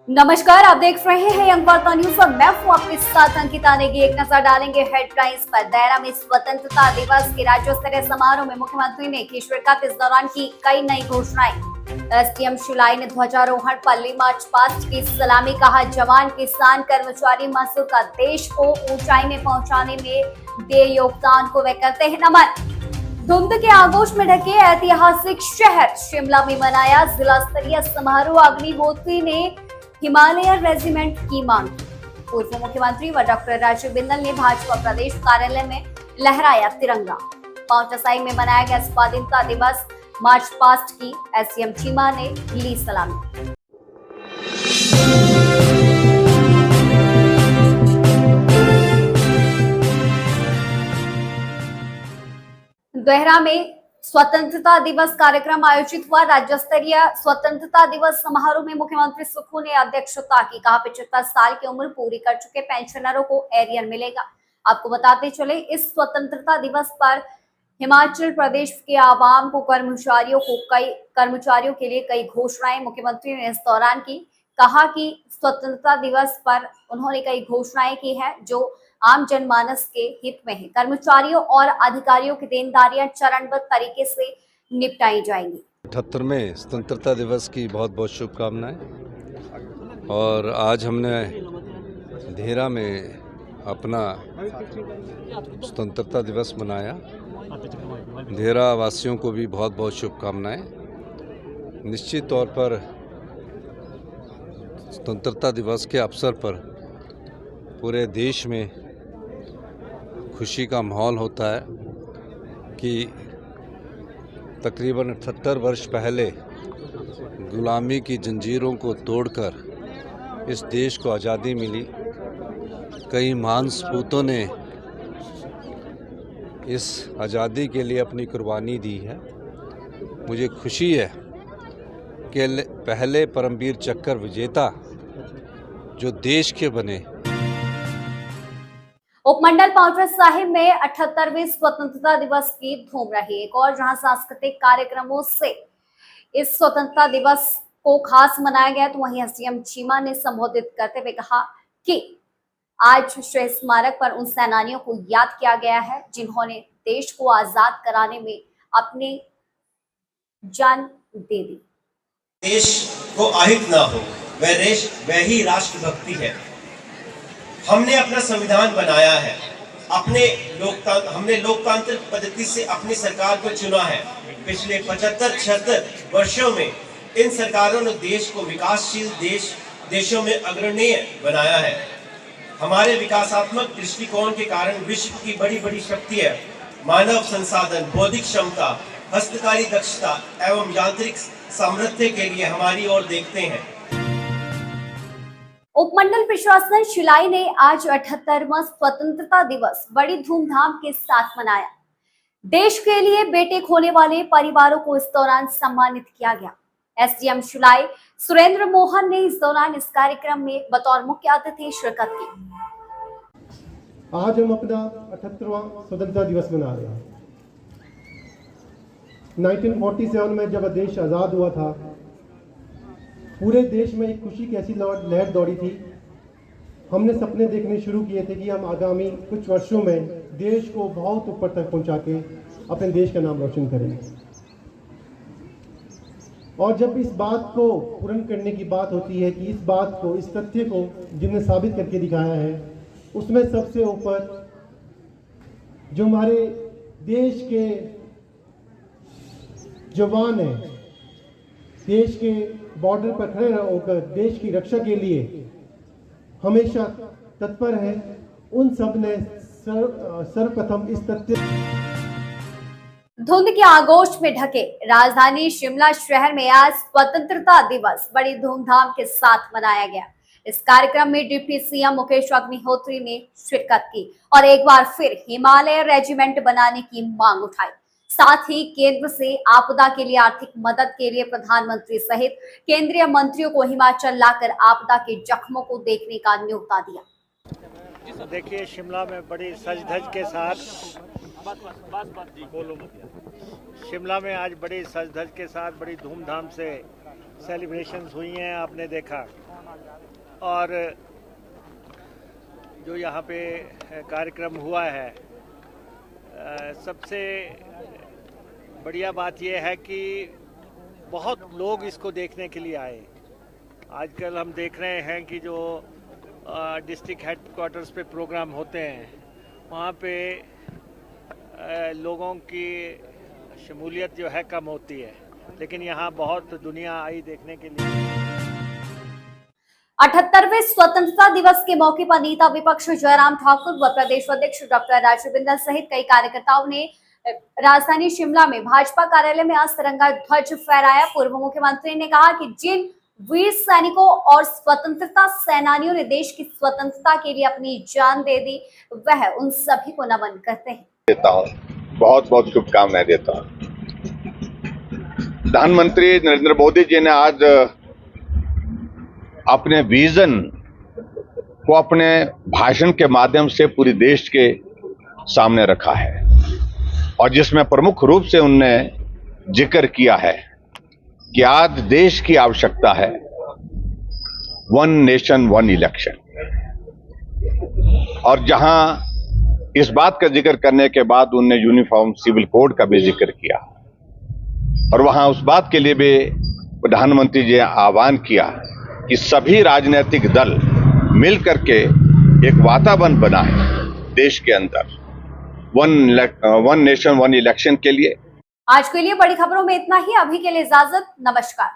नमस्कार, आप देख रहे हैं यंग वार्ता न्यूज और मैं हूं आपके साथ अंकिता नेगी। एक नजर डालेंगे हेडलाइंस पर। देहरा में स्वतंत्रता दिवस के राज्य स्तरीय समारोह में मुख्यमंत्री ने की शिरकत। इस दौरान की कई नई घोषणाएं। एसडीएम शिलाई ने ध्वजारोहण, पल्ली मार्च पास्ट की सलामी। कहा, जवान, किसान, कर्मचारी, मजदूर का देश को ऊंचाई में पहुंचाने में दे योगदान को वे करते हैं नमन। धुंध के आगोश में ढके ऐतिहासिक शहर शिमला में मनाया जिला स्तरीय समारोह। अग्निहोत्री ने हिमालयन रेजिमेंट की मांग। पूर्व मुख्यमंत्री व डॉक्टर राजीव बिंदल ने भाजपा प्रदेश कार्यालय में लहराया तिरंगा। पांवटा में मनाया गया स्वाधीनता दिवस। मार्च पास्ट की एसडीएम चीमा ने ली सलामी। देहरा में स्वतंत्रता दिवस कार्यक्रम आयोजित हुआ। राज्य स्तरीय स्वतंत्रता दिवस समारोह में मुख्यमंत्री सुक्खू ने अध्यक्षता की। कहा, 75 साल की उम्र पूरी कर चुके पेंशनरों को एरियर मिलेगा। आपको बताते चले, इस स्वतंत्रता दिवस पर हिमाचल प्रदेश के आवाम को कर्मचारियों के लिए कई घोषणाएं मुख्यमंत्री ने इस दौरान की। कहा कि स्वतंत्रता दिवस पर उन्होंने कई घोषणाएं की है जो आम जनमानस के हित में है। कर्मचारियों और अधिकारियों की देनदारियां चरणबद्ध तरीके से निपटाई जाएंगी। 78वें स्वतंत्रता दिवस की बहुत बहुत शुभकामनाएं। और आज हमने देहरा में अपना स्वतंत्रता दिवस मनाया। देहरा वासियों को भी बहुत बहुत शुभकामनाएं। निश्चित तौर पर स्वतंत्रता दिवस के अवसर पर पूरे देश में खुशी का माहौल होता है कि तकरीबन 78 वर्ष पहले गुलामी की जंजीरों को तोड़कर इस देश को आज़ादी मिली। कई महान सपूतों ने इस आज़ादी के लिए अपनी कुर्बानी दी है। मुझे खुशी है कि पहले परमवीर चक्र विजेता जो देश के बने। उपमंडल पांवटा साहिब में 78वें स्वतंत्रता दिवस की धूम रही। एक और जहां सांस्कृतिक कार्यक्रमों से इस स्वतंत्रता दिवस को खास मनाया गया, तो वहीं एसडीएम चीमा ने संबोधित करते हुए कहा कि आज शहीद स्मारक पर उन सेनानियों को याद किया गया है जिन्होंने देश को आजाद कराने में अपनी जान दे दी। देश को अहित ना हो, वह ही राष्ट्रभक्ति है। हमने अपना संविधान बनाया है, हमने लोकतांत्रिक पद्धति से अपनी सरकार को चुना है। पिछले 75-76 वर्षों में इन सरकारों ने देश को विकासशील देशों में अग्रणीय बनाया है। हमारे विकासात्मक दृष्टिकोण के कारण विश्व की बड़ी बड़ी शक्तियां मानव संसाधन, बौद्धिक क्षमता, हस्तकारी दक्षता एवं यांत्रिक सामर्थ्य के लिए हमारी ओर देखते हैं। उपमंडल प्रशासन शिलाई ने आज 78वां स्वतंत्रता दिवस बड़ी धूमधाम के साथ मनाया। देश के लिए बेटे खोने वाले परिवारों को इस दौरान सम्मानित किया गया। एसडीएम शिलाई सुरेंद्र मोहन ने इस दौरान इस कार्यक्रम में बतौर मुख्य अतिथि शिरकत की। आज हम अपना 78वां स्वतंत्रता दिवस मना रहे हैं। 1947 में जब देश आज़ाद हुआ था, पूरे देश में एक खुशी की ऐसी लहर दौड़ी थी। हमने सपने देखने शुरू किए थे कि हम आगामी कुछ वर्षों में देश को बहुत ऊपर तक पहुंचा के अपने देश का नाम रोशन करेंगे। और जब इस बात को पूर्ण करने की बात होती है कि इस बात को, इस तथ्य को जिन्हें साबित करके दिखाया है, उसमें सबसे ऊपर जो हमारे देश के जवान हैं, देश के बॉर्डर पर खड़े होकर देश की रक्षा के लिए हमेशा तत्पर है, उन सब ने सर्वप्रथम इस तथ्य। धुंध के आगोश में ढके राजधानी शिमला शहर में आज स्वतंत्रता दिवस बड़ी धूमधाम के साथ मनाया गया। इस कार्यक्रम में डिप्टी सीएम मुकेश अग्निहोत्री ने शिरकत की और एक बार फिर हिमालय रेजिमेंट बनाने की मांग उठाई। साथ ही केंद्र से आपदा के लिए आर्थिक मदद के लिए प्रधानमंत्री सहित केंद्रीय मंत्रियों को हिमाचल लाकर आपदा के जख्मों को देखने का न्योता दिया। देखिए, शिमला में बड़ी सज-धज के साथ शिमला में आज बड़ी सज-धज के साथ बड़ी धूमधाम से सेलिब्रेशंस हुई हैं। आपने देखा और जो यहाँ पे कार्यक्रम हुआ है, सबसे बढ़िया बात यह है कि बहुत लोग इसको देखने के लिए आए। आजकल हम देख रहे हैं कि जो डिस्ट्रिक्ट हेडक्वार्टर्स पे प्रोग्राम होते हैं, वहाँ पे लोगों की शमूलियत जो है कम होती है, लेकिन यहाँ बहुत दुनिया आई देखने के लिए। 78वें स्वतंत्रता दिवस के मौके पर नेता विपक्ष जयराम ठाकुर व प्रदेश अध्यक्ष डॉक्टर राजीव बिंदल सहित कई कार्यकर्ताओं ने राजधानी शिमला में भाजपा कार्यालय में आज तिरंगा ध्वज फहराया। पूर्व मुख्यमंत्री ने कहा कि जिन वीर सैनिकों और स्वतंत्रता सेनानियों ने देश की स्वतंत्रता के लिए अपनी जान दे दी, वह उन सभी को नमन करते हैं। देता हूं, बहुत बहुत शुभकामनाएं देता हूं। प्रधानमंत्री नरेंद्र मोदी जी ने आज अपने विजन को अपने भाषण के माध्यम से पूरी देश के सामने रखा है, और जिसमें प्रमुख रूप से उनने जिक्र किया है कि आज देश की आवश्यकता है वन नेशन वन इलेक्शन। और जहां इस बात का जिक्र करने के बाद उनने यूनिफॉर्म सिविल कोड का भी जिक्र किया, और वहां उस बात के लिए भी प्रधानमंत्री जी ने आह्वान किया कि सभी राजनीतिक दल मिलकर के एक वातावरण बनाए देश के अंदर वन नेशन वन इलेक्शन के लिए। आज के लिए बड़ी खबरों में इतना ही। अभी के लिए इजाजत, नमस्कार।